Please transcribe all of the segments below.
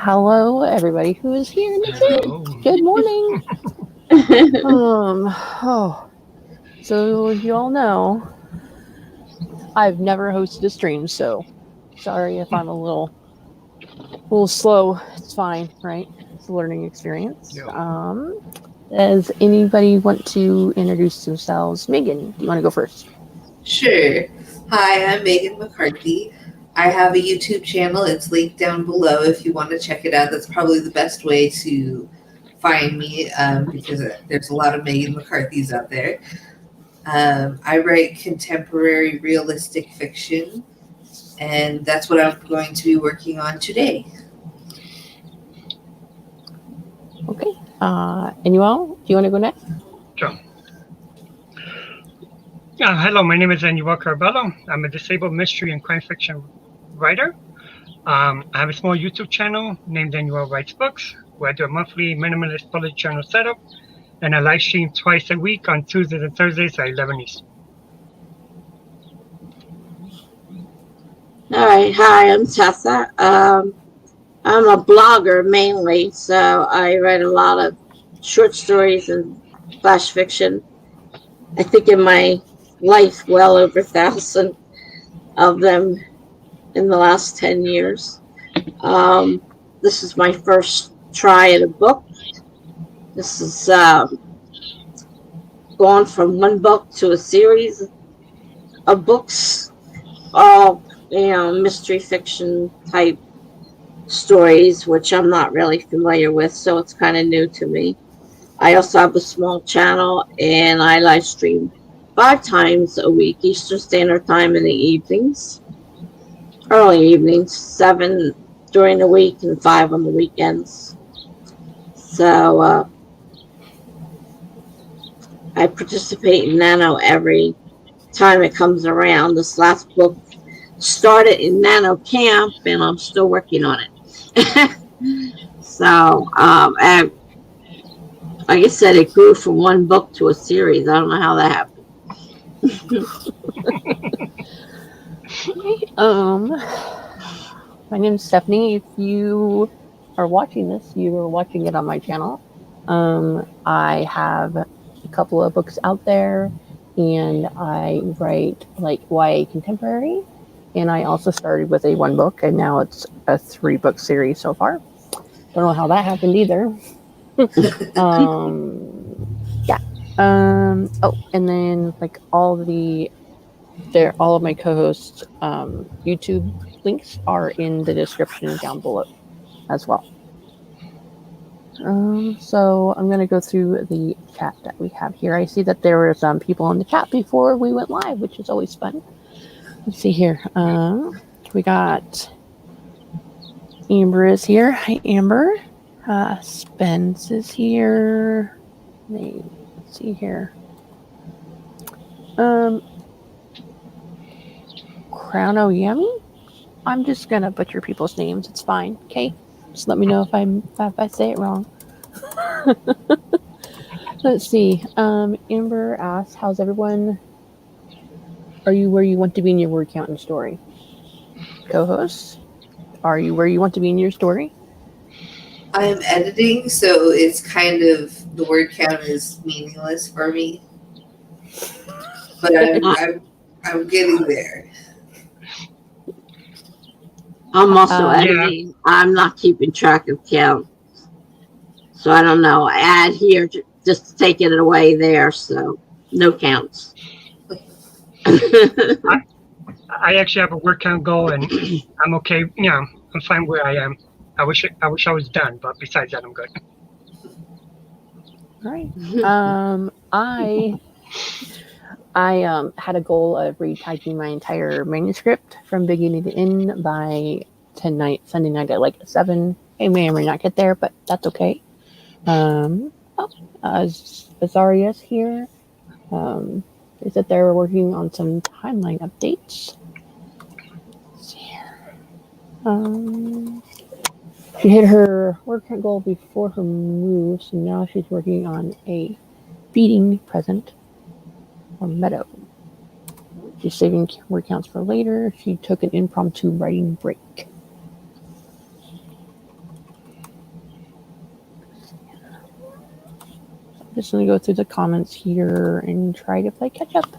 hello, everybody who is here in the chat. Good morning. So you all know, I've never hosted a stream, so sorry if I'm a little slow. It's fine, right? It's a learning experience. Yeah. Does anybody want to introduce themselves? Megan, do you want to go first? Sure. Hi, I'm Megan McCarthy. I have a YouTube channel. It's linked down below if you want to check it out. That's probably the best way to find me because there's a lot of Megan McCarthys out there. I write contemporary realistic fiction, and that's what I'm going to be working on today. Okay. Enuel, do you want to go next? Sure. Hello, my name is Enuel Carballo. I'm a disabled mystery and crime fiction writer. I have a small YouTube channel named Enuel Writes Books, where I do a monthly minimalist bullet journal setup, and I live stream twice a week on Tuesdays and Thursdays at 11 Eastern. All right, hi, I'm Tessa. I'm a blogger mainly, so I write a lot of short stories and flash fiction. I think in my life, well over 1,000 of them in the last 10 years. This is my first try at a book. This is gone from one book to a series of books, all mystery fiction type stories, which I'm not really familiar with, so it's kind of new to me. I also have a small channel, and I live stream 5 times a week, Eastern Standard Time in the evenings, early evenings, 7 during the week and 5 on the weekends. So I participate in Nano every time it comes around. This last book started in Nano Camp, and I'm still working on it. So, and like I said, it grew from one book to a series. I don't know how that happened. My name is Stephanie. If you are watching this, you are watching it on my channel. I have a couple of books out there, and I write like YA contemporary, and I also started with a 1 book, and now it's a 3-book series so far. Don't know how that happened either. Yeah. And then like all of my co-hosts' YouTube links are in the description down below as well. So I'm going to go through the chat that we have here. I see that there were some people in the chat before we went live, which is always fun. Let's see here. We got Amber is here. Hi, Amber. Spence is here. Let's see here. Crown Oyami? I'm just gonna butcher people's names. It's fine. Okay. Just let me know if I say it wrong. Let's see. Amber asks, "How's everyone? Are you where you want to be in your word count and story?" Co-host, are you where you want to be in your story? I'm editing, so it's kind of, the word count is meaningless for me. But I'm getting there. I'm also editing. I'm not keeping track of count. So I don't know. I add here just to take it away there, so no counts. I actually have a word count goal, and I'm okay. I'm fine where I am. I wish I was done, but besides that, I'm good. All right. I had a goal of retyping my entire manuscript from beginning to end by Sunday night at like 7. I may or may not get there, but that's okay. Azaria's here. Is that they're working on some timeline updates. Let's see here. She hit her word count goal before her move, so now she's working on a feeding present or meadow. She's saving word counts for later. She took an impromptu writing break. just going to go through the comments here and try to play catch up.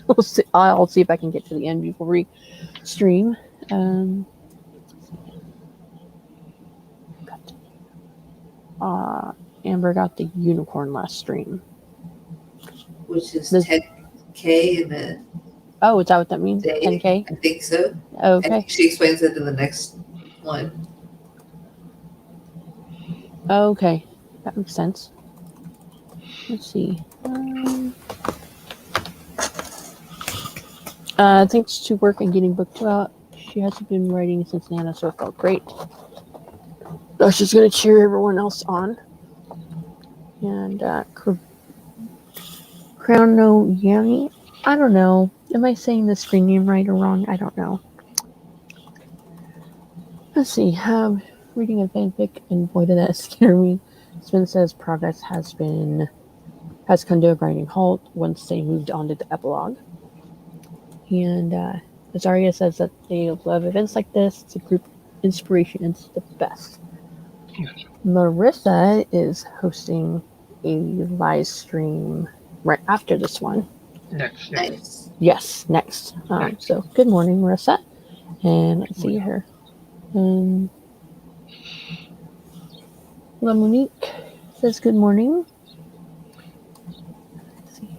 We'll see, I'll see if I can get to the end before we stream. Amber got the unicorn last stream. Which is This- 10K in a Oh, is that what that means? day. 10K? I think so. I Okay. think she explains it in the next one. Okay. That makes sense. Let's see. Thanks to work and getting book two out. She hasn't been writing since Nana, so it felt great. I was just going to cheer everyone else on. And Crown Yanni. I don't know. Am I saying the screen name right or wrong? I don't know. Let's see. Reading a fanfic, and boy, did that scare me. Spin says progress has come to a grinding halt once they moved on to the epilogue. And Azaria says that they love events like this. It's a group inspiration. It's the best. Yes. Marissa is hosting a live stream right after this one. Next. Yeah. Nice. Yes, next. So good morning, Marissa. And let's see here. La Monique says good morning. Let's see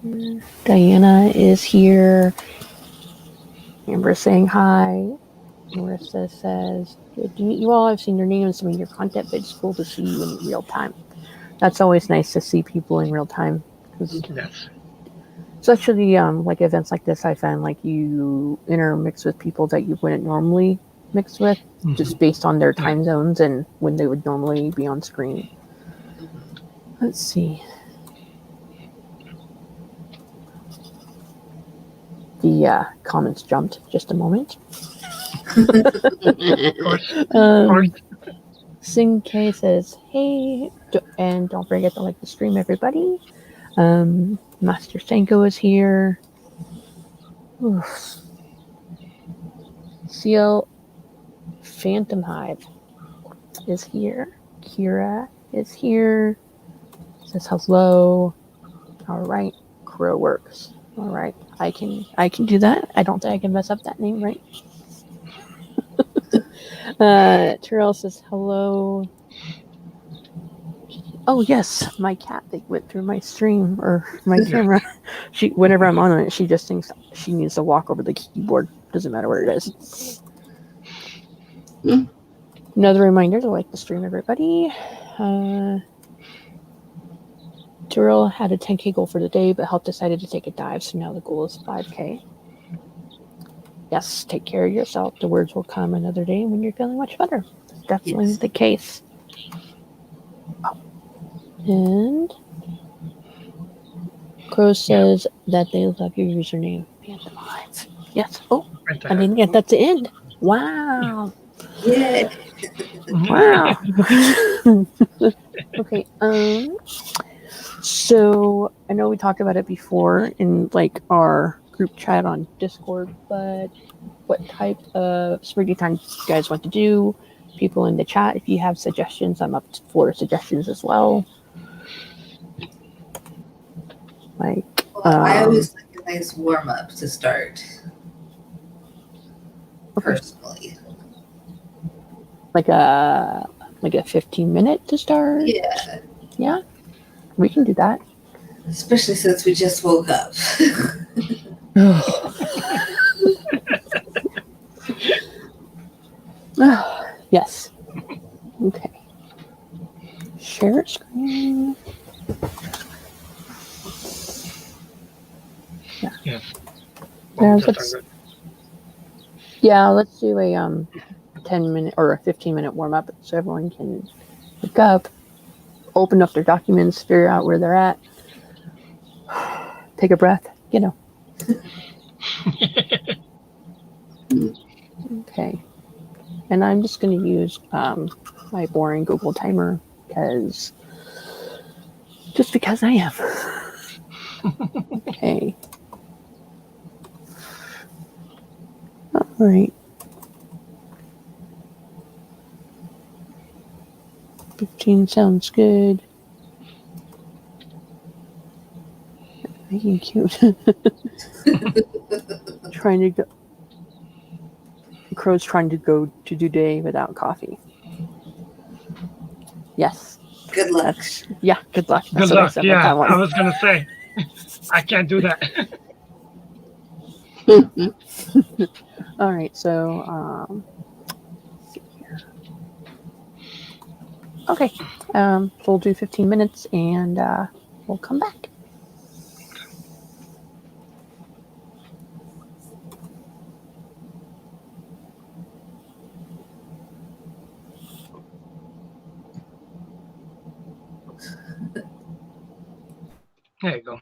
here. Diana is here. Amber saying hi. Marissa says, good to meet you all. I've seen your name and some of your content, but it's cool to see you in real time. That's always nice to see people in real time. Yes. Especially like events like this, I find like you intermix with people that you wouldn't normally mix with, just based on their time zones and when they would normally be on screen. Let's see. The comments jumped just a moment. Of course. Sing K says, hey, and don't forget to like the stream, everybody. Master Senko is here. Oof. Seal Phantom Hive is here. Kira is here. Says hello. All right. Crow works. All right. I can do that. I don't think I can mess up that name, right? Terrell says hello. Oh yes, my cat they went through my stream or my camera. She whenever I'm on it, she just thinks she needs to walk over the keyboard. Doesn't matter where it is. Another reminder to like the stream, everybody. Terrell had a 10K goal for the day, but Help decided to take a dive, so now the goal is 5K. Yes, take care of yourself. The words will come another day when you're feeling much better. That's definitely the case. And Crow says that they love your username. Phantom Hive. Yes. Oh, I didn't get that to end. Wow. Yeah. Wow. Okay. So I know we talked about it before in like our group chat on Discord, but what type of spooky time you guys want to do? People in the chat, if you have suggestions, I'm up for suggestions as well. Like, I always like a nice warm up to start. Personally. Like a 15-minute to start? Yeah. Yeah. We can do that. Especially since we just woke up. Yes. Okay. Share screen. Yeah. Yes. Let's do a 10-minute or a 15-minute warm up so everyone can wake up, open up their documents, figure out where they're at, take a breath, Okay. And I'm just going to use my boring Google timer because I am. Okay. All right. 15 sounds good. Making cute. Trying to go. Crow's trying to go to do day without coffee. Yes. Good luck. Yeah, good luck. That's Good what I luck. said with Yeah, that one. I was gonna say, I can't do that. All right, so let's see here. Okay, so we'll do 15 minutes and we'll come back. There you go.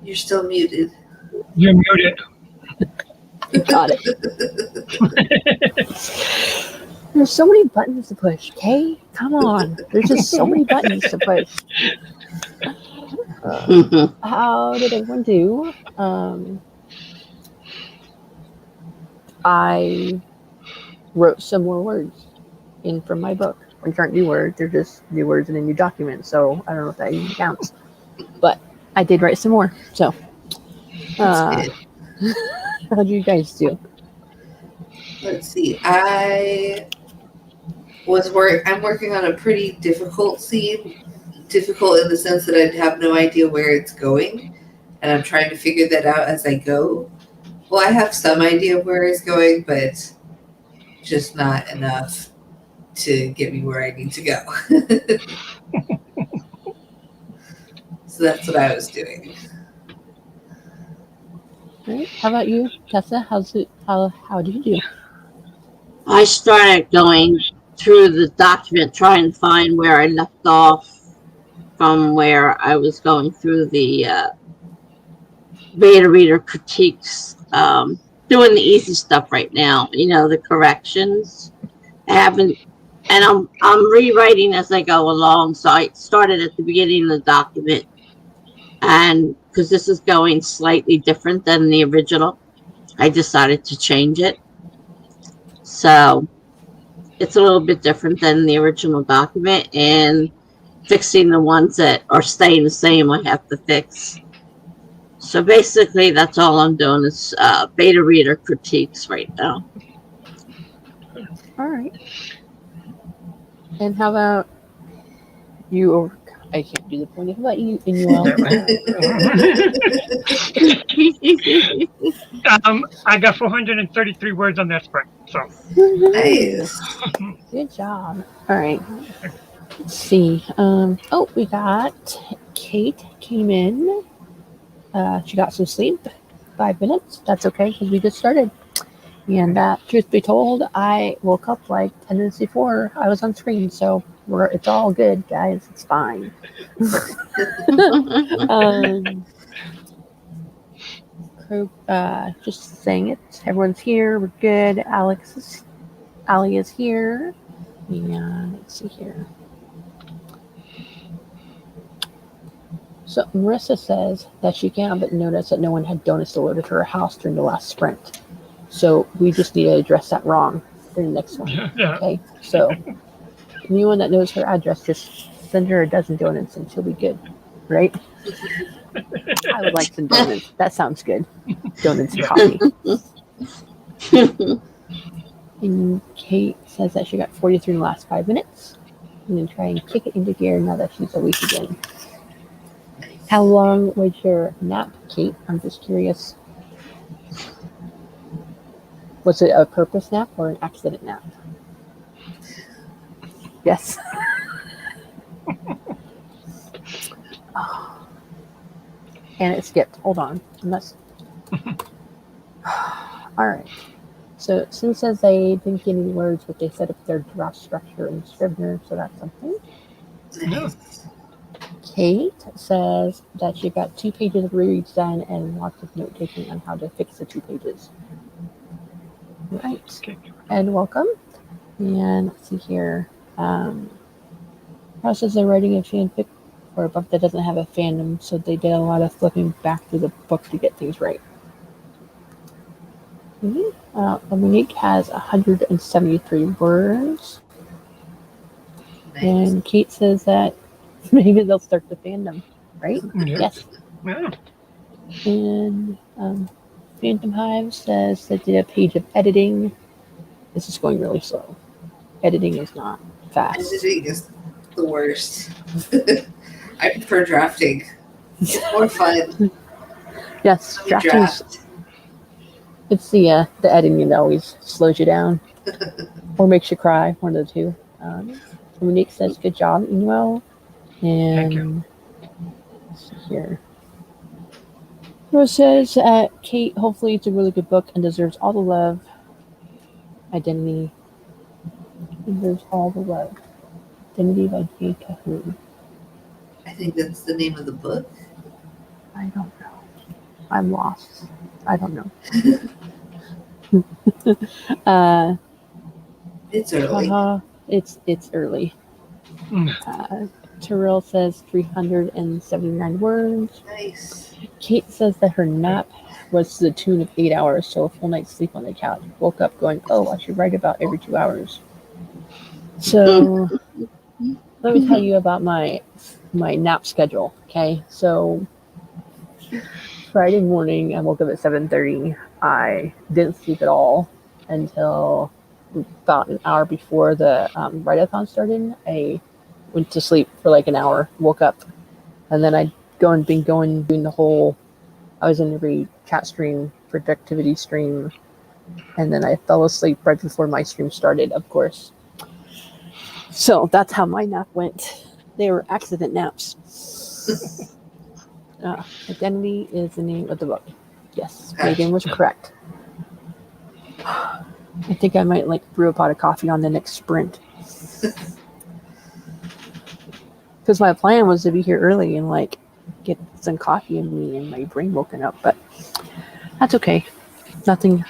You're still muted. You're muted. Got it. There's so many buttons to push, Kay. Come on. There's just so many buttons to push. How did everyone do? I wrote some more words in from my book, which aren't new words. They're just new words in a new document. So I don't know if that even counts. But I did write some more. So That's good. how did you guys do? Let's see. I'm working on a pretty difficult scene. Difficult in the sense that I have no idea where it's going, and I'm trying to figure that out as I go. Well, I have some idea of where it's going, but just not enough to get me where I need to go. So that's what I was doing. All right. How about you, Tessa? How did you do? I started going through the document, trying to find where I left off from where I was going through the beta reader critiques. Doing the easy stuff right now, the corrections. I haven't, and I'm rewriting as I go along. So I started at the beginning of the document, and because this is going slightly different than the original, I decided to change it. So it's a little bit different than the original document, and fixing the ones that are staying the same I have to fix. So basically that's all I'm doing is beta reader critiques right now. All right. And how about you? Or I can't do the point. How about you, Enuel? I got 433 words on that spread. So Nice. Good job. All right. Let's see. We got Kate came in. She got some sleep. 5 minutes. That's okay because we just started. And truth be told, I woke up like 10 minutes before I was on screen. So it's all good, guys. It's fine. Just saying it. Everyone's here. We're good. Ali is here. And let's see here. So Marissa says that she can't but notice that no one had donuts delivered to her house during the last sprint. So we just need to address that wrong for the next one. Yeah. Okay. So anyone that knows her address, just send her a dozen donuts and she'll be good. Right? I would like some donuts. That sounds good. Donuts and coffee. And Kate says that she got 43 in the last 5 minutes. I'm going to try and kick it into gear now that she's awake again. How long was your nap, Kate? I'm just curious. Was it a purpose nap or an accident nap? Yes. And it skipped. Hold on. All right. So Sue says they didn't get any words, but they set up their draft structure in Scrivener, so that's something. Nice. Kate says that she got 2 pages of rereads done and lots of note taking on how to fix the 2 pages. Right. Okay. And welcome. And let's see here. Process of writing a fanfic for a book that doesn't have a fandom, so they did a lot of flipping back through the book to get things right. Monique has 173 words. Nice. And Kate says that maybe they'll start the fandom, right? Yeah. Yes. Yeah. And Phantom Hive says they did a page of editing. This is going really slow. Editing is not fast. Editing is the worst. I prefer drafting. It's more fun. Yes, Let me drafting. draft. It's the editing that always slows you down or makes you cry. One of the two. Monique says, "Good job, Enuel." Thank you. And let's see here. Rose says, "Kate, hopefully it's a really good book and deserves all the love. Identity deserves all the love. Identity by J. Cahoon." I think that's the name of the book. I don't know. I'm lost. I don't know. It's early. It's early. Mm. Terrell says 379 words. Nice. Kate says that her nap was to the tune of 8 hours, so a full night's sleep on the couch. Woke up going, oh, I should write about every 2 hours. So let me tell you about my nap schedule. Okay, so Friday morning I woke up at 7:30. I didn't sleep at all until about an hour before the Writeathon started. I went to sleep for like an hour, woke up, and then I'd been doing the whole. I was in every chat stream, productivity stream, and then I fell asleep right before my stream started, of course. So that's how my nap went. They were accident naps. Identity is the name of the book. Yes, Megan was correct. I think I might like brew a pot of coffee on the next sprint. Because my plan was to be here early and like get some coffee in me and my brain woken up, but that's okay. Nothing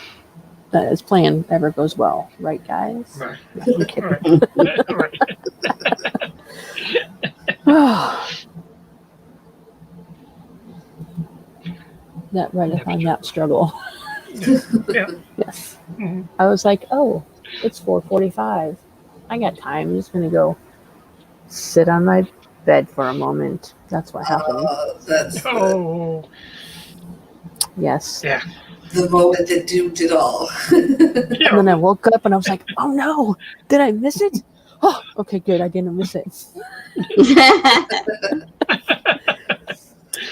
that is planned ever goes well, right, guys? Right. No, I'm kidding. Right. That Writeathon nap struggle. Yeah. Yes. Mm-hmm. I was like, oh, it's 4:45. I got time. I'm just gonna go sit on my bed for a moment. That's what happened. That's Oh. Yes. Yeah. the moment that doomed it all. And then I woke up and I was like, oh no, did I miss it? Oh, okay, good. I didn't miss it.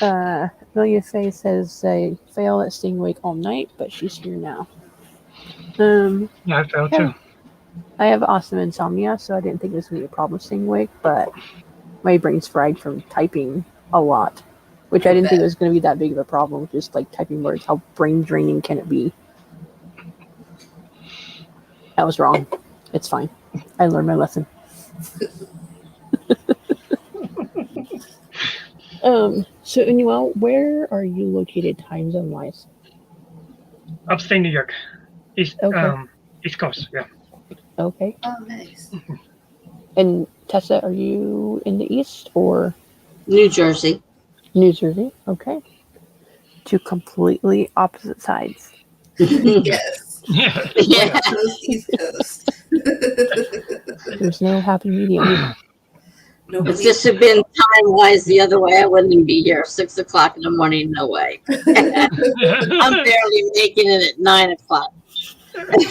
Amelia Faye says I fail at staying awake all night, but she's here now. I felt too. I have awesome insomnia, so I didn't think it was going to be a problem staying awake, but my brain's fried from typing a lot, which I didn't think it was going to be that big of a problem, just like typing words. How brain draining can it be? I was wrong. It's fine. I learned my lesson. So Enuel, where are you located time zone wise? Upstate New York. East Coast, yeah. Okay. Oh, nice. And Tessa, are you in the east or New Jersey. New Jersey? Okay. Two completely opposite sides. Yes. Yeah. Yeah. East Coast. There's no happy medium. If this had been time-wise the other way, I wouldn't be here. 6 o'clock in the morning, no way. I'm barely making it at 9 o'clock.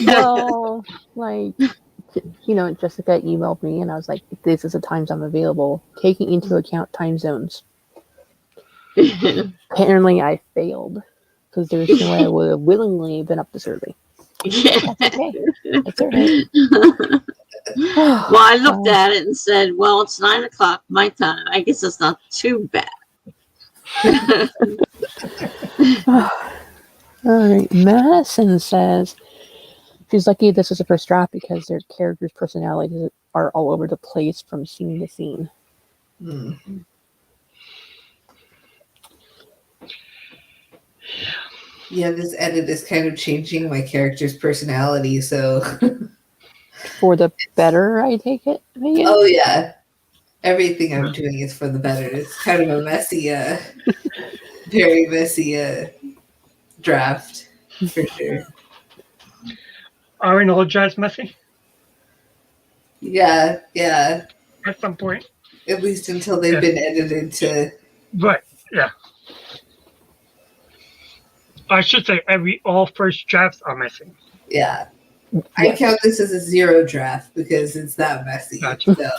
Well, like, Jessica emailed me and I was like, this is the times I'm available, taking into account time zones. Apparently I failed because there's no way I would have willingly been up this early. That's okay. That's all right. Well, I looked at it and said, well, it's 9 o'clock my time. I guess it's not too bad. All right. Madison says she's lucky this is the first draft because their characters' personalities are all over the place from scene to scene. Yeah, this edit is kind of changing my character's personality, so. For the better, I take it, Megan? Oh, yeah. Everything I'm doing is for the better. It's kind of a messy, very messy draft, for sure. Are in all jazz messy? Yeah. At some point. At least until they've been edited to. Right, yeah. I should say all first drafts are messy. Yeah. I count this as a 0 draft because it's that messy. Gotcha. So.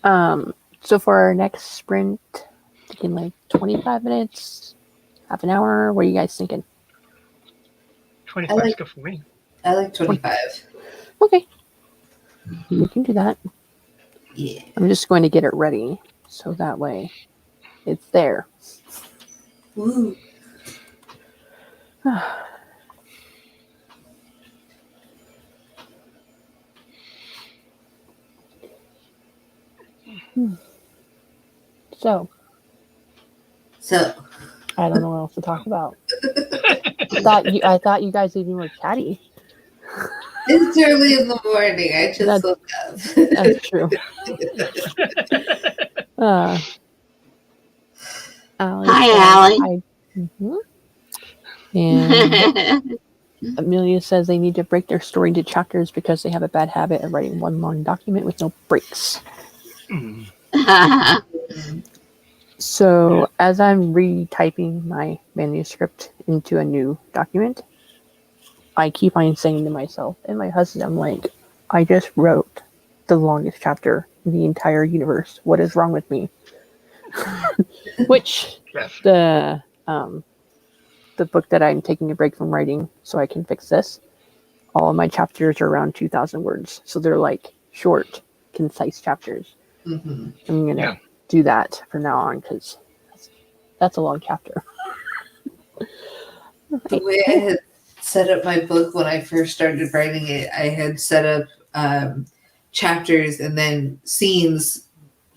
Yeah. So for our next sprint, thinking like 25 minutes, half an hour. What are you guys thinking? 25 is good for me. I like 25. Okay. We can do that. Yeah. I'm just going to get it ready so that way it's there. Woo. So So I don't know what else to talk about. I thought you guys even were chatty. it's early in the morning. I just woke up. That's true. Allie Hi, says, Allie. And Amelia says they need to break their story into chapters because they have a bad habit of writing one long document with no breaks. So as I'm retyping my manuscript into a new document, I keep on saying to myself and my husband, I'm like, I just wrote the longest chapter in the entire universe. What is wrong with me? Which the book that I'm taking a break from writing so I can fix this, all of my chapters are around 2,000 words. So they're like short, concise chapters. I'm going to do that from now on because that's a long chapter. The way I had set up my book when I first started writing it, I had set up chapters and then scenes,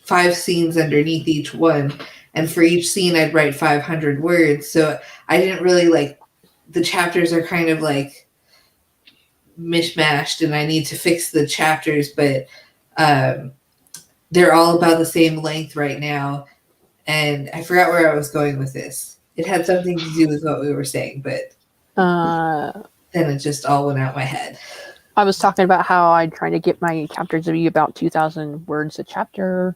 5 scenes underneath each one. And for each scene, I'd write 500 words. So I didn't really the chapters are kind of like mishmashed and I need to fix the chapters, but they're all about the same length right now. And I forgot where I was going with this. It had something to do with what we were saying, but then it just all went out my head. I was talking about how I'm trying to get my chapters to be about 2,000 words a chapter.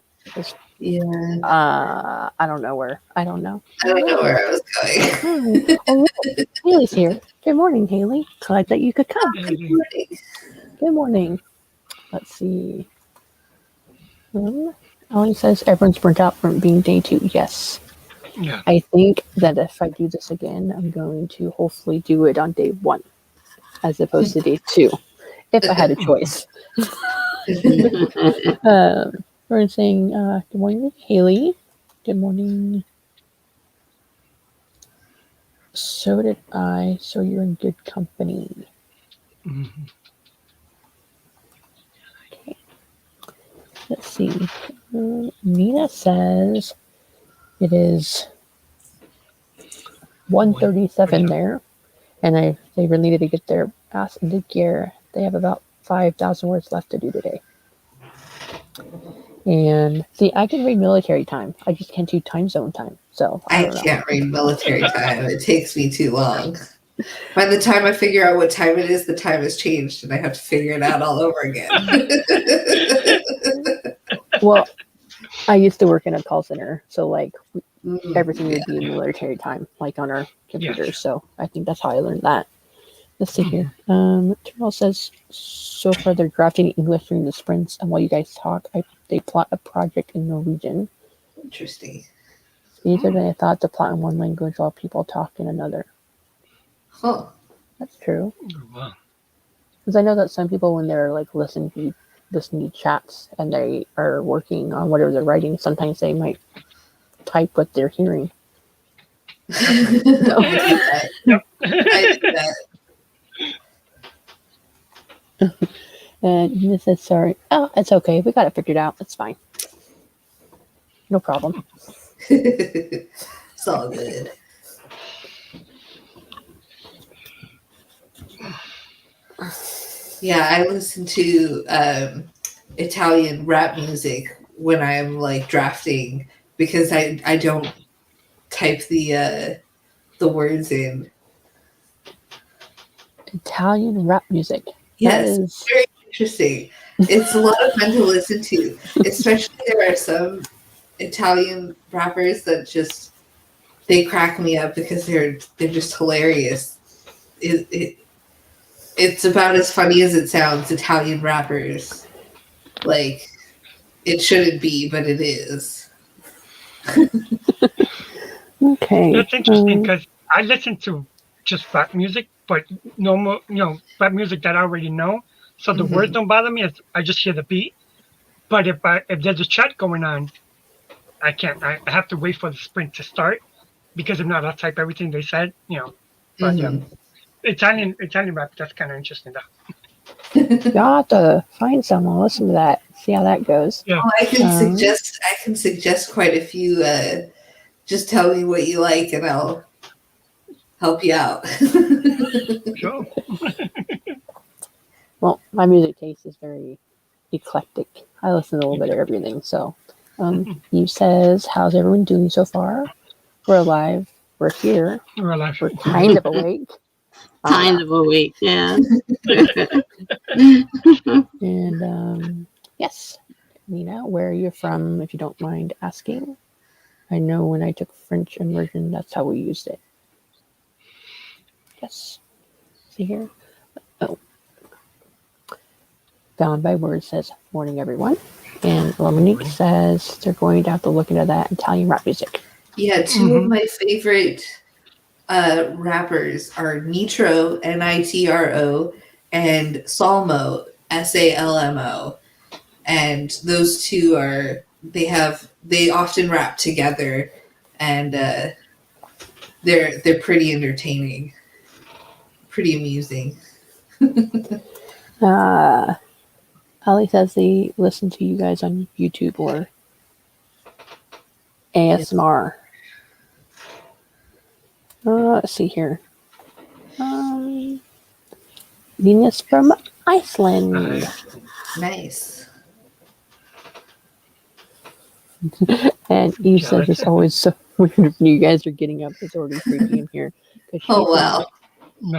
Yeah. I don't know where. I don't know where I was going. Oh, Haley's here. Good morning, Haley. Glad that you could come. Good morning. Good morning. Let's see. Ellie says everyone's burnt out from being day 2. Yes. Yeah. I think that if I do this again, I'm going to hopefully do it on day 1 as opposed to day 2, if I had a choice. We're saying good morning, Haley. Good morning. So did I. So you're in good company. Okay. Let's see. Nina says it is 1:37 there, and they really need to get their ass into gear. They have about 5,000 words left to do today. And see, I can read military time. I just can't do time zone time. So I can't read military time. It takes me too long. By the time I figure out what time it is, the time has changed, and I have to figure it out all over again. Well, I used to work in a call center, so everything would be in military time, like on our computers. Yes. So I think that's how I learned that. Let's see here. Terrell says, so far they're drafting English during the sprints, and while you guys talk, they plot a project in Norwegian. Interesting. It's easier than I thought to plot in one language while people talk in another. Huh. That's true. Wow. Because I know that some people, when they're listening to chats and they are working on whatever they're writing, sometimes they might type what they're hearing. I do that. And Nina says, sorry. Oh, it's okay. We got it figured out. It's fine. No problem. It's all good. Yeah, I listen to Italian rap music when I'm drafting because I don't type the words in. Italian rap music. Yes, very interesting. It's a lot of fun to listen to. Especially there are some Italian rappers that they crack me up because they're just hilarious. It's about as funny as it sounds. Italian rappers, it shouldn't be, but it is. Okay. That's interesting because I listen to just rap music, but normal, rap music that I already know. So the words don't bother me. I just hear the beat. But if there's a chat going on, I can't. I have to wait for the sprint to start because if not, I'll type everything they said. But Italian rap, that's kind of interesting though. Y'all have to find someone, listen to that. see how that goes. Yeah. Oh, I can suggest quite a few. Just tell me what you like, and I'll help you out. Sure. Well, my music taste is very eclectic. I listen to a little bit of everything. So, Eve says, "How's everyone doing so far? We're alive. We're here. We're alive. We're kind of awake. Kind of a week, yeah. And yes, Nina, where are you from? If you don't mind asking. I know when I took French immersion, that's how we used it. Yes. See here. Oh, Found by Word says, "Morning, everyone." And Lominique says they're going to have to look into that Italian rap music. Yeah, two of my favorite rappers are Nitro, Nitro, and Salmo, Salmo. And those two are they often rap together, and they're pretty entertaining, pretty amusing. Ali says they listen to you guys on YouTube or ASMR. Let's see here. Nina's from Iceland. Nice. And Eve says it's always so weird when you guys are getting up. It's already 3 p.m. here. Because Oh wow.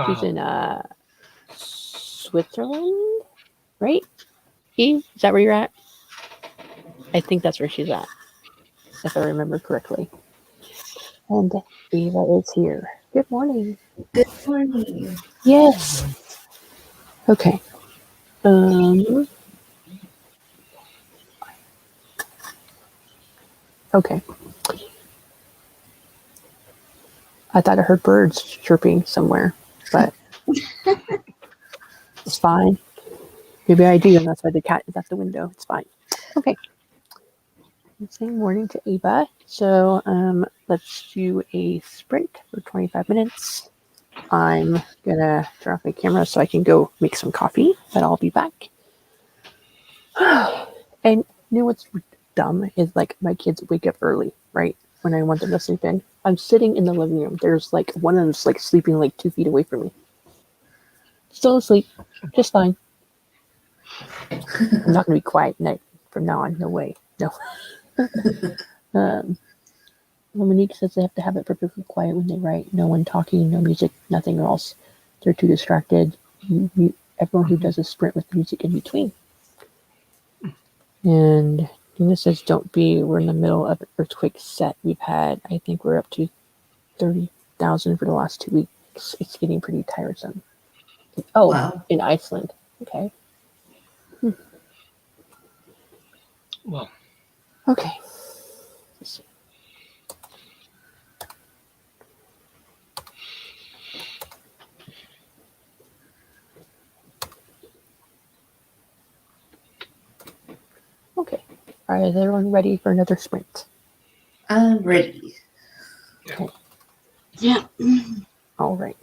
she's in Switzerland, right? Eve, is that where you're at? I think that's where she's at, if I remember correctly. And Eva is here. Good morning. Good morning. Yes. Okay. Okay. I thought I heard birds chirping somewhere, but it's fine. Maybe I do, and that's why the cat is at the window. It's fine. Okay. Saying morning to Eva. So let's do a sprint for 25 minutes. I'm gonna turn off my camera so I can go make some coffee, but I'll be back. And you know what's dumb is like my kids wake up early, right? When I want them to sleep in. I'm sitting in the living room. There's like one of them's like sleeping like 2 feet away from me. Still asleep. Just fine. I'm not gonna be quiet night from now on. No way. No. Monique says they have to have it perfectly quiet when they write. No one talking, no music, nothing else. They're too distracted. Everyone who does a sprint with music in between. And Nina says, don't be. We're in the middle of an earthquake set we've had. I think we're up to 30,000 for the last 2 weeks. It's getting pretty tiresome. Oh, wow. In Iceland. Okay. Well. Okay. Let's see. Okay. All right, is everyone ready for another sprint? I'm ready. Okay. Yeah. All right.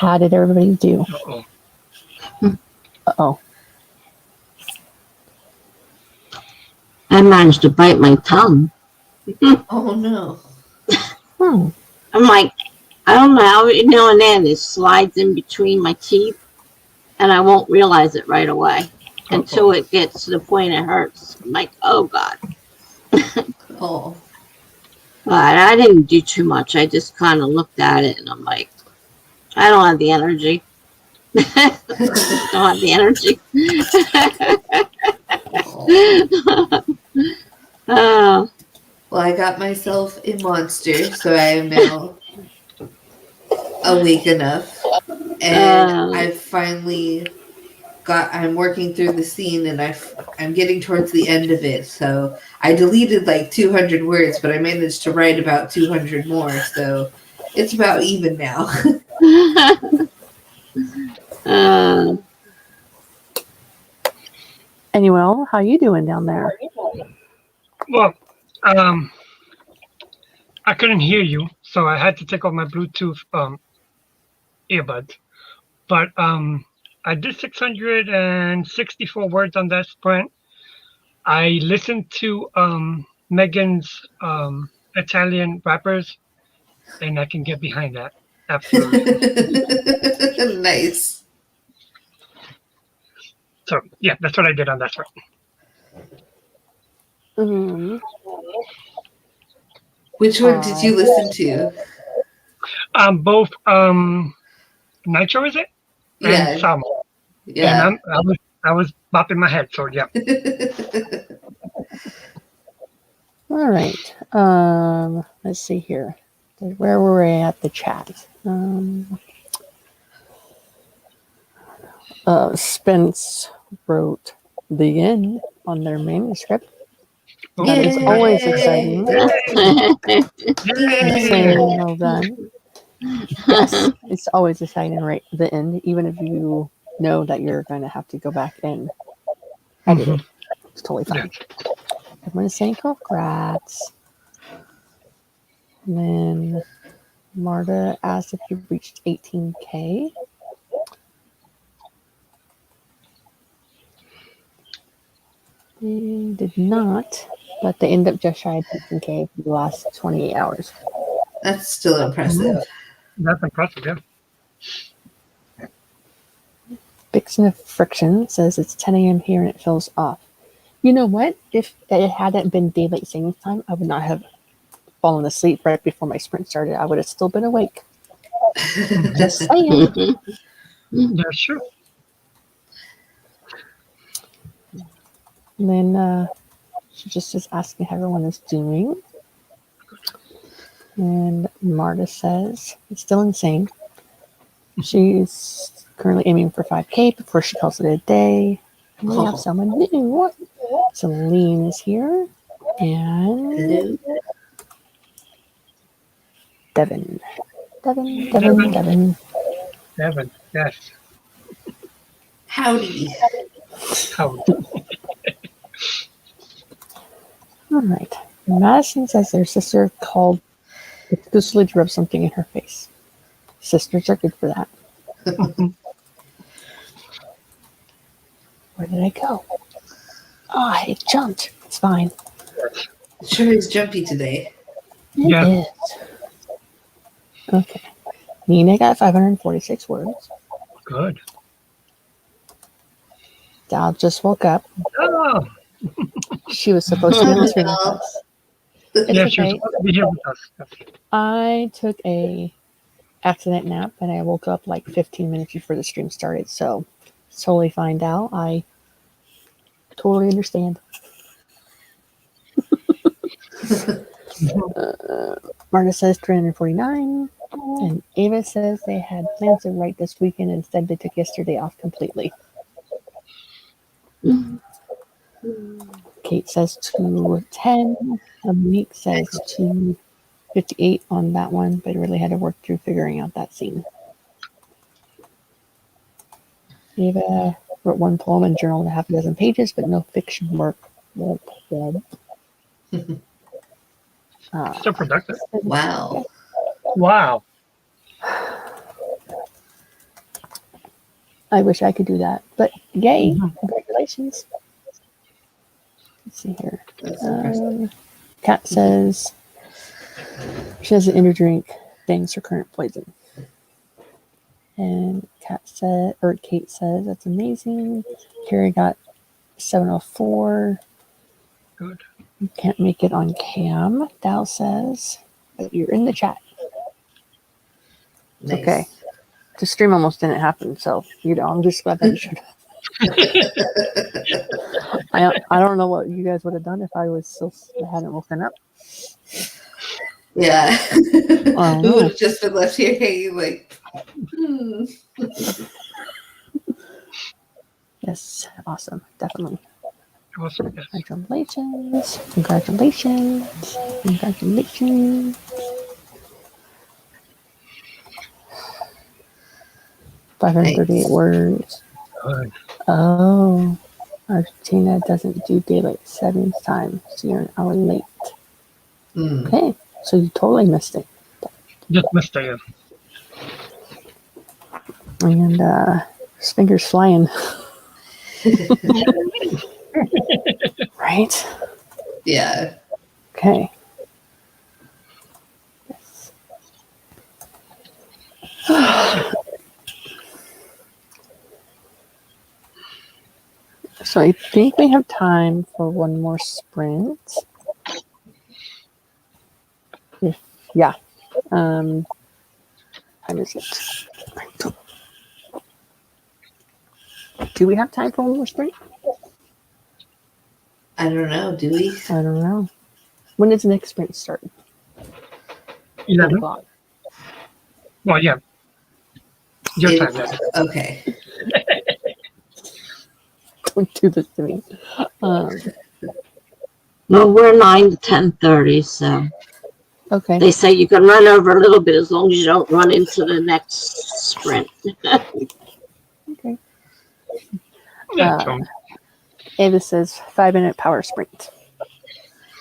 How did everybody do? Uh-oh. Uh-oh. I managed to bite my tongue. Oh no. Hmm. I'm like, I don't know how now and then it slides in between my teeth, and I won't realize it right away until it gets to the point it hurts. I'm like, oh God. Oh. But I didn't do too much. I just kind of looked at it, and I'm like, I don't have the energy. Don't have the energy. Oh. Well, I got myself a monster, so I am now awake enough. And I've finally I'm working through the scene, and I'm getting towards the end of it. So I deleted like 200 words, but I managed to write about 200 more. So it's about even now. Enuel, how you doing down there? Well, I couldn't hear you, so I had to take off my Bluetooth earbuds. But I did 664 words on that sprint. I listened to Megan's Italian rappers, and I can get behind that. Absolutely. Nice. So yeah, that's what I did on that sprint. Mm-hmm. Which one did you listen to? Both Nitro, is it? Yeah. And Salmo. Yeah. And I was bopping my head, so yeah. All right. Let's see here. Where were we at the chat? Spence wrote the end on their manuscript. That is always exciting. Saying well done. Yes, it's always exciting to write the end, even if you know that you're going to have to go back and edit it. It's totally fine. Everyone's saying congrats. And then Marta asked if you reached 18K. They did not, but they ended up just shy of 18K for the last 28 hours. That's still impressive. That's impressive, yeah. Vixen of Friction says it's 10 a.m. here and it feels off. You know what? If it hadn't been daylight savings time, I would not have fallen asleep right before my sprint started. I would have still been awake. Just saying. That's true. And then she just is asking how everyone is doing. And Marta says it's still insane. She's currently aiming for 5K before she calls it a day. And we have someone new. Celine is here. And Devin. Devin, yes. Howdy. All right. Madison says their sister called exclusively to rub something in her face. Sisters are good for that. Where did I go? Oh, it jumped. It's fine. It sure is jumpy today. It is. Okay. Nina got 546 words. Good. Dal just woke up. Oh. She was supposed to be in this room with us. Yeah, It's she was okay. supposed to be here with us. I took a accident nap and I woke up like 15 minutes before the stream started, so it's totally fine, Dal. I totally understand. Marta says 349, and Ava says they had plans to write this weekend. Instead, they took yesterday off completely. Kate says 210. Monique says 258 on that one, but really had to work through figuring out that scene. Ava wrote one poem and journaled half a dozen pages, but no fiction work. So productive. Wow. Wow. I wish I could do that, but yay! Mhm. Congratulations. Let's see here. That's impressive. Kat says she has an inner drink. Thanks for current poison. And Kate says that's amazing. Carrie got 704. Good. You can't make it on cam, Dal says, but you're in the chat. It's Nice. okay. The stream almost didn't happen, so I'm just glad that you showed up. I don't know what you guys would have done if I hadn't woken up. Yeah. Oh, We no. would have just been left here hanging like, Yes, awesome, definitely. Awesome. Yes. Congratulations! Congratulations! Congratulations! 538 words. Good. Oh, Argentina doesn't do daylight savings time, so you're an hour late. Okay, so you totally missed it. Just missed it. And his fingers flying. Right? yeah. Okay. Yes. So I think we have time for one more sprint. Yeah. Time is it? Do we have time for one more sprint? I don't know. Do we? I don't know. When does the next sprint start? 11. o'clock. Well, yeah. Your Eight time, o'clock. yes. Okay. Don't do this to me. Well, we're 9 to 10:30, so Okay. they say you can run over a little bit as long as you don't run into the next sprint. Okay. Yeah, Tom. Ava says 5-minute power sprint.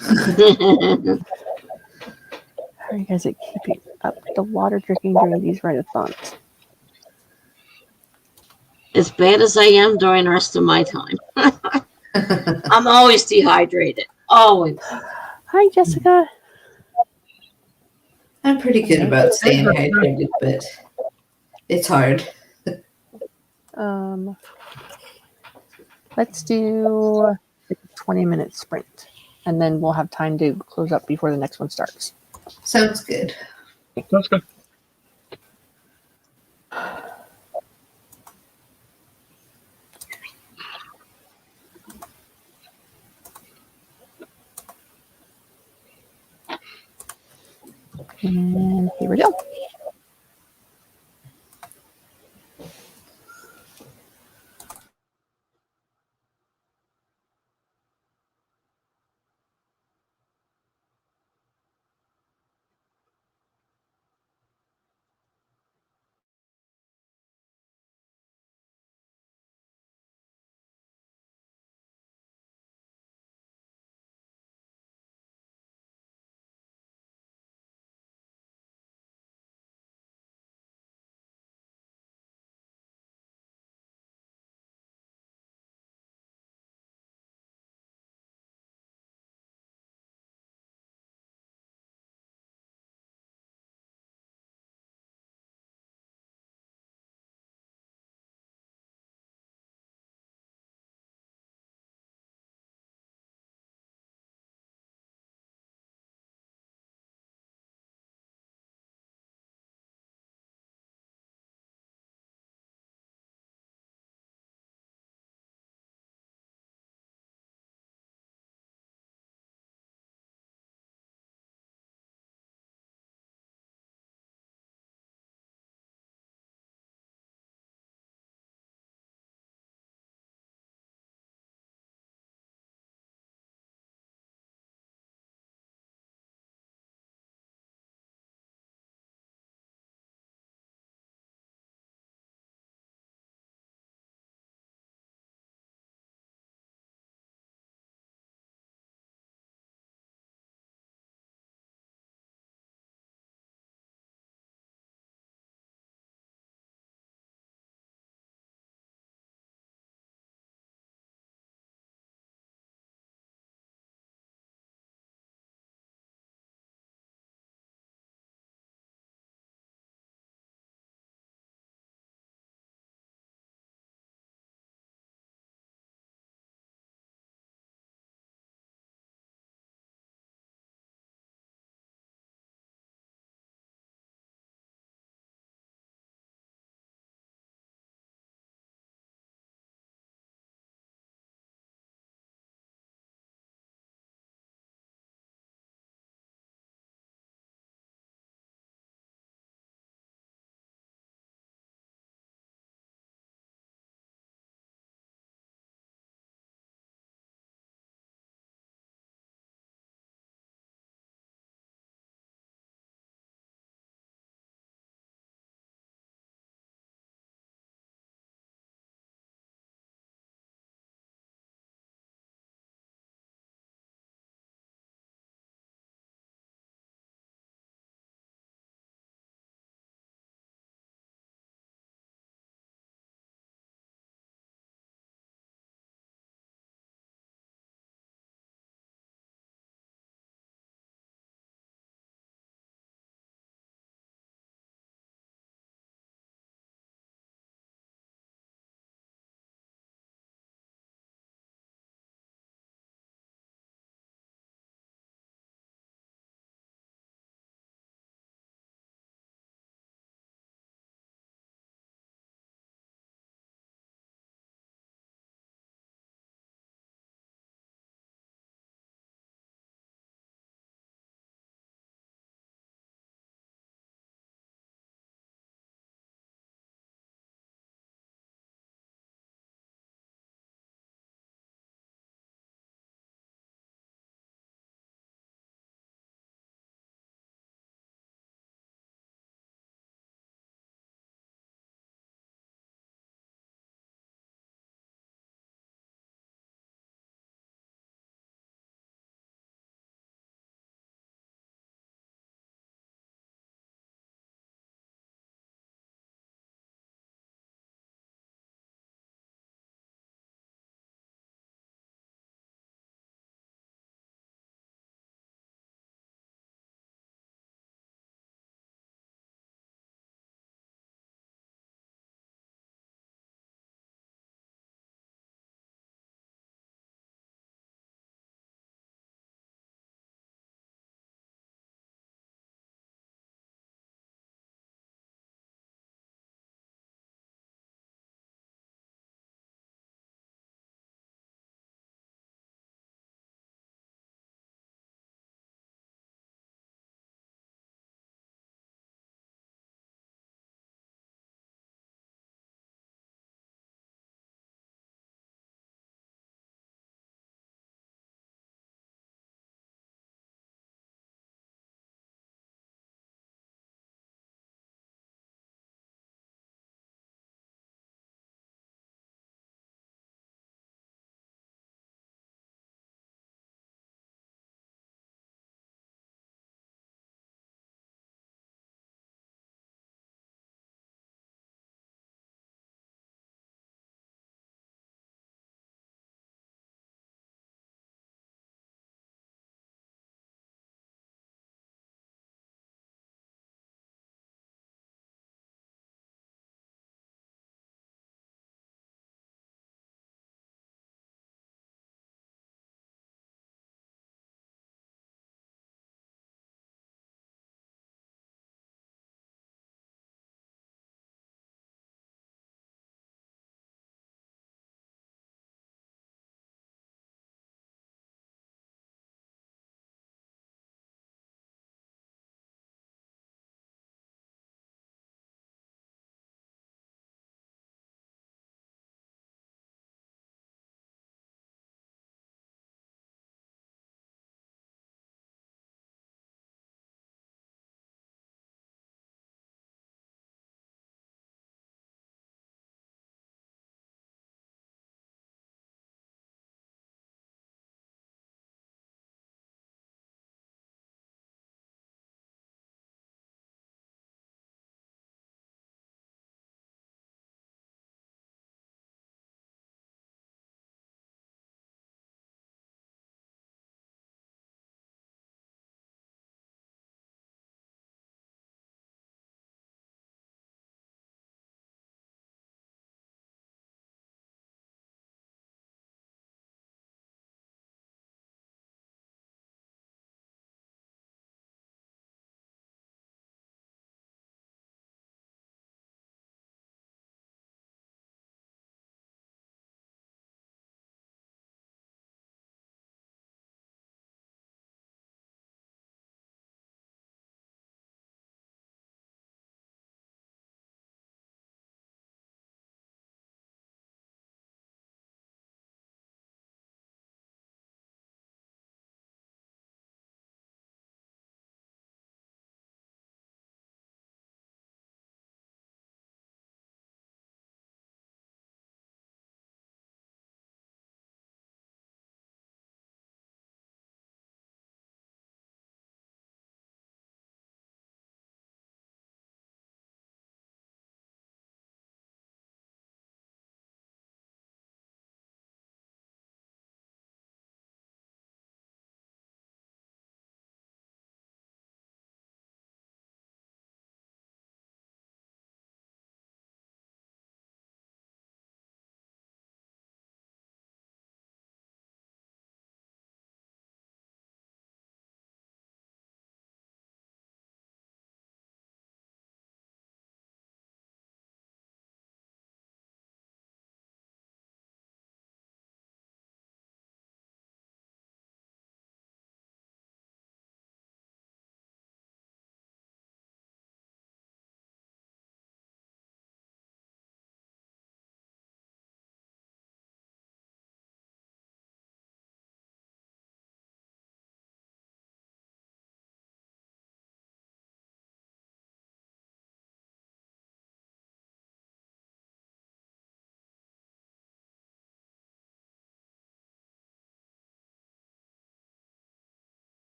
How are you guys keeping up with the water drinking during these write-athons? As bad as I am during the rest of my time. I'm always dehydrated. Always. Hi, Jessica. I'm pretty good about staying hydrated, but it's hard. Let's do a 20-minute sprint, and then we'll have time to close up before the next one starts. Sounds good. That's good. And here we go.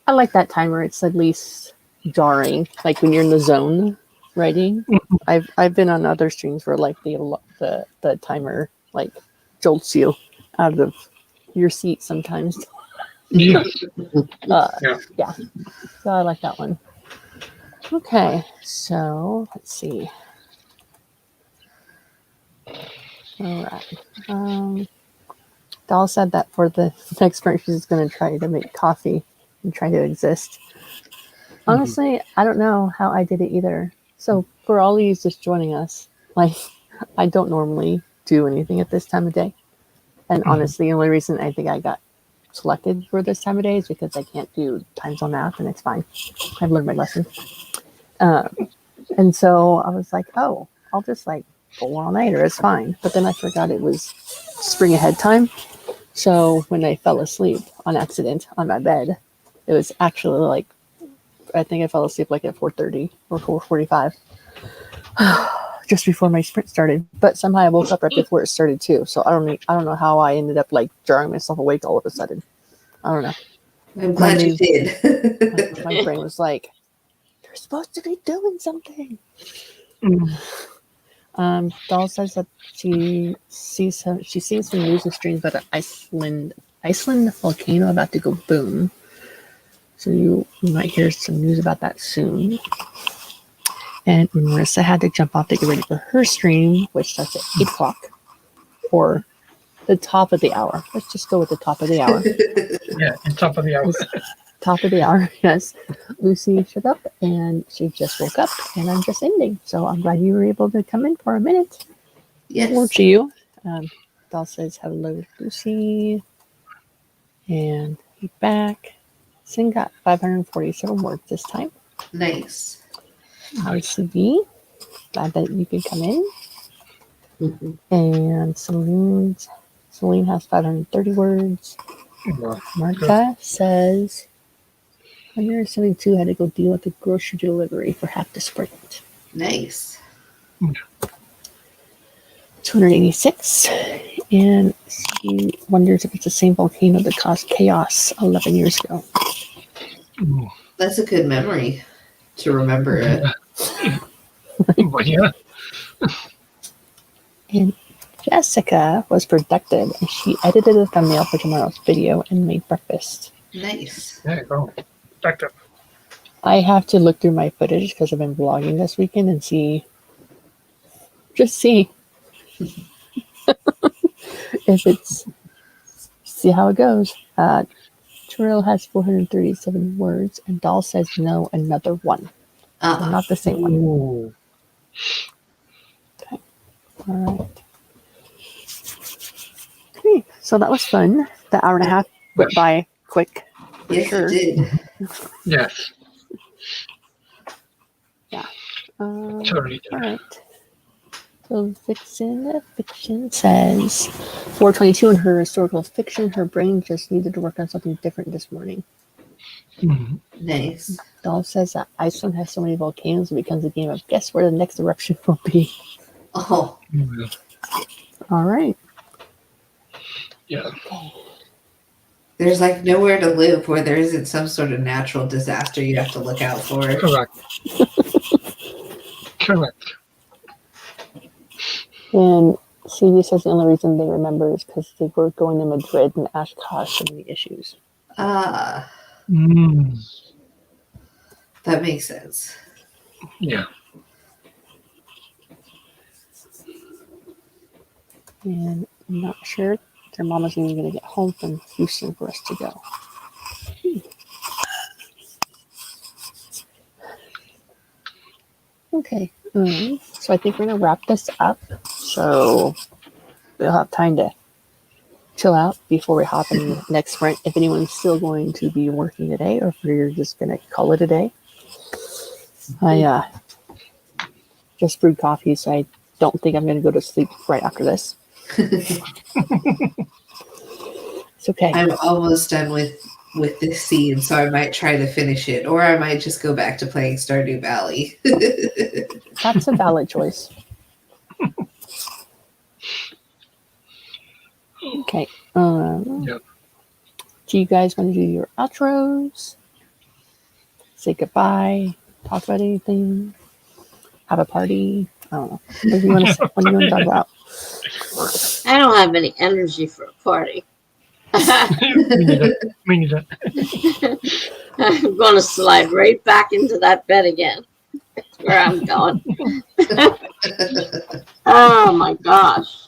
I like that timer. It's at least jarring, like when you're in the zone writing. I've been on other streams where like the timer like jolts you out of your seat sometimes. Yeah. Yeah. So I like that one. Okay, so let's see. All right. Dal said that for the next sprint, she's going to try to make coffee and try to exist. Honestly, I don't know how I did it either. So for all of you just joining us, like I don't normally do anything at this time of day. And honestly, the only reason I think I got selected for this time of day is because I can't do time zone math, and it's fine. I've learned my lesson. And so I was like, oh, I'll just like go all nighter. It's fine. But then I forgot it was spring ahead time. So when I fell asleep on accident on my bed, it was actually like, I think I fell asleep like at 4:30 or 4:45, just before my sprint started. But somehow I woke up right before it started too. So I don't know how I ended up like jarring myself awake all of a sudden. I don't know. I'm glad you did. My brain was like, "You're supposed to be doing something." Dal says that she sees some news and streams about an Iceland volcano about to go boom. So you might hear some news about that soon. And Marissa had to jump off to get ready for her stream, which starts at 8 o'clock, or the top of the hour. Let's just go with the top of the hour. Yeah, the top of the hour. Top of the hour, yes. Lucy showed up, and she just woke up, and I'm just ending. So I'm glad you were able to come in for a minute. Yes. Hello to you. Dal says hello, Lucy. And he's back. Sin got 547 words this time. Nice. Hi, CB. Glad that you could come in. And Celine has 530 words. Marta says 172 had to go deal with the grocery delivery for half the sprint. Nice. 286. And she wonders if it's the same volcano that caused chaos 11 years ago. That's a good memory to remember it. But yeah. And Jessica was productive, and she edited a thumbnail for tomorrow's video and made breakfast. Nice. There you go. Back up. I have to look through my footage because I've been vlogging this weekend and see if it's, see how it goes. Terrell has 437 words, and Dal says no, another one. So not the same one. Ooh. Okay. All right. Okay, so that was fun. The hour and a half went by quick. For Yes, sure. it did. Yes. Yeah. Totally. All right. So Fiction says 422 in her historical fiction. Her brain just needed to work on something different this morning. Nice. Dal says that Iceland has so many volcanoes it becomes a game of guess where the next eruption will be. Oh. All right. Yeah. Okay. There's like nowhere to live where there isn't some sort of natural disaster you have to look out for. Correct. Correct. And CD says the only reason they remember is because they were going to Madrid and Ash caused so many issues. That makes sense. Yeah. And I'm not sure their mama's even going to get home from Houston for us to go. Okay. So I think we're going to wrap this up. So we'll have time to chill out before we hop in the next sprint. If anyone's still going to be working today or if you're just going to call it a day. I just brewed coffee, so I don't think I'm going to go to sleep right after this. It's okay. I'm almost done with this scene, so I might try to finish it, or I might just go back to playing Stardew Valley. That's a valid choice. Okay. Yep. Do you guys want to do your outros? Say goodbye? Talk about anything? Have a party? I don't know. What do you want to say? What do you want to talk about? I don't have any energy for a party. Me neither. I'm going to slide right back into that bed again. That's where I'm going. Oh my gosh.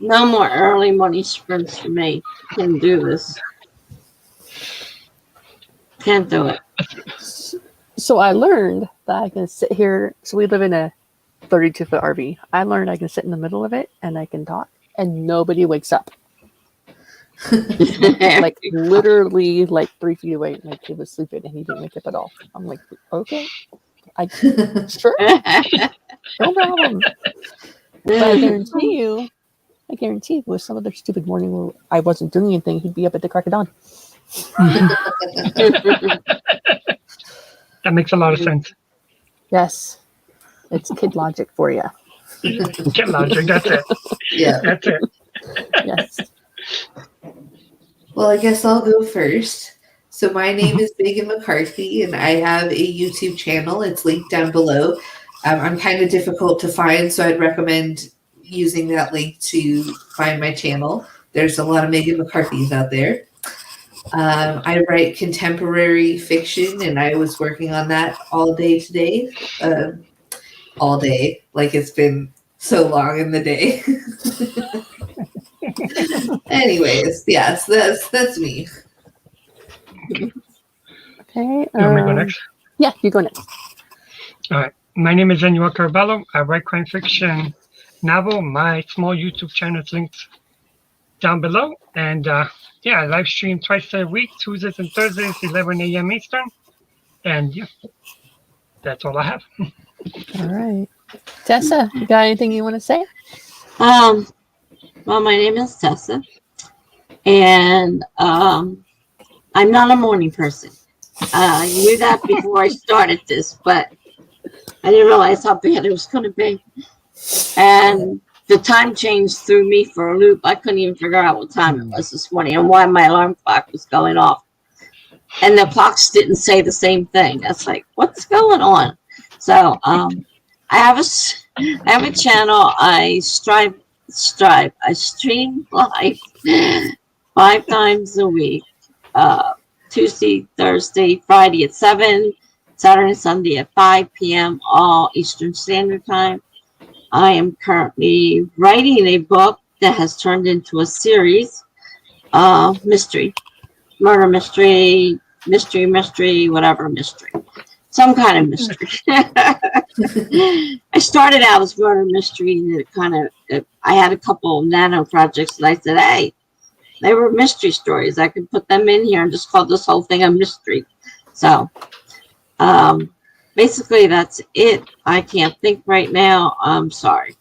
No more early morning sprints for me. Can't do this. Can't do it. So I learned that I can sit here. So we live in a 32-foot RV. I learned I can sit in the middle of it and I can talk and nobody wakes up. Like literally like 3 feet away. My kid was sleeping and he didn't wake up at all. I'm like, okay, sure, no problem. But I guarantee with some other stupid morning where I wasn't doing anything, he'd be up at the crack of dawn. That makes a lot of sense. Yes, it's kid logic for you. Kid logic, that's it. Yeah. That's it. Yes. Well, I guess I'll go first. So my name is Megan McCarthy, and I have a YouTube channel. It's linked down below. I'm kind of difficult to find, so I'd recommend using that link to find my channel. There's a lot of Megan McCarthys out there. I write contemporary fiction, and I was working on that all day today. All day, like it's been so long in the day. Anyways, yes, that's me. Okay. You want me to go next? Yeah, you go next. All right. My name is Enuel Carvalho. I write crime fiction novel. My small YouTube channel is linked down below. And yeah, I live stream twice a week, Tuesdays and Thursdays, 11 a.m. Eastern. And yeah, that's all I have. All right. Tessa, you got anything you want to say? Well, my name is Tessa, and I'm not a morning person. I knew that before I started this, but I didn't realize how bad it was going to be. And the time change threw me for a loop. I couldn't even figure out what time it was this morning and why my alarm clock was going off. And the clocks didn't say the same thing. That's like, what's going on? So I have a channel. I stream live 5 times a week. Tuesday, Thursday, Friday at 7, Saturday and Sunday at 5 p.m. all Eastern Standard Time. I am currently writing a book that has turned into a series, mystery, murder mystery, whatever mystery, some kind of mystery. I started out as murder mystery, and I had a couple of nano projects, and I said, hey, they were mystery stories. I could put them in here and just call this whole thing a mystery. So basically that's it. I can't think right now. I'm sorry.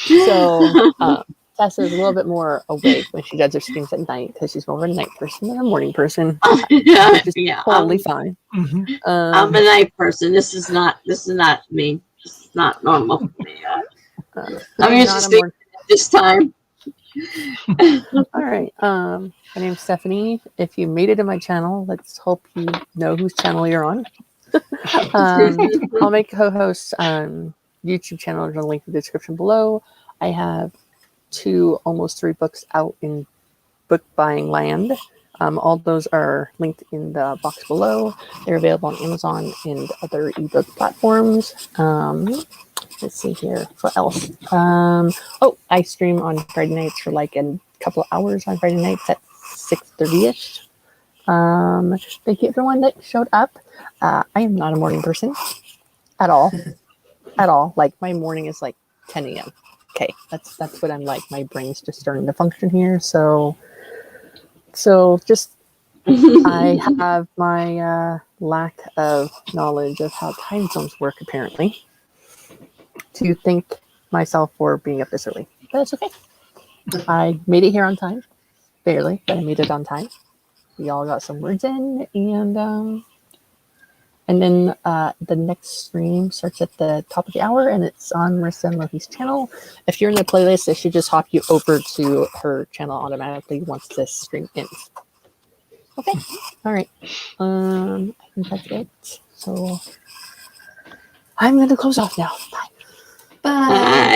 So Tessa's a little bit more awake when she does her streams at night because she's more of a night person than a morning person. Which is totally fine. Mm-hmm. I'm a night person. This is not me. This is not normal for me. I'm usually sleeping at this time. All right. My name's Stephanie. If you made it to my channel, let's hope you know whose channel you're on. I'll make co-hosts YouTube channel. There's a link in the description below. I have 2, almost 3 books out in book buying land. All those are linked in the box below. They're available on Amazon and other ebook platforms. Let's see here. What else? I stream on Friday nights for like a couple of hours on Friday nights at 6:30ish. Thank you everyone that showed up. I am not a morning person at all. At all. Like my morning is like 10 a.m. Okay, that's what I'm like. My brain's just starting to function here. So just I have my lack of knowledge of how time zones work apparently to thank myself for being up this early. But it's okay. I made it here on time. Barely, but I made it on time. We all got some words in, and And then the next stream starts at the top of the hour, and it's on Marissa Murphy's channel. If you're in the playlist, it should just hop you over to her channel automatically once this stream ends. Okay. All right. I think that's it. So I'm going to close off now. Bye. Bye.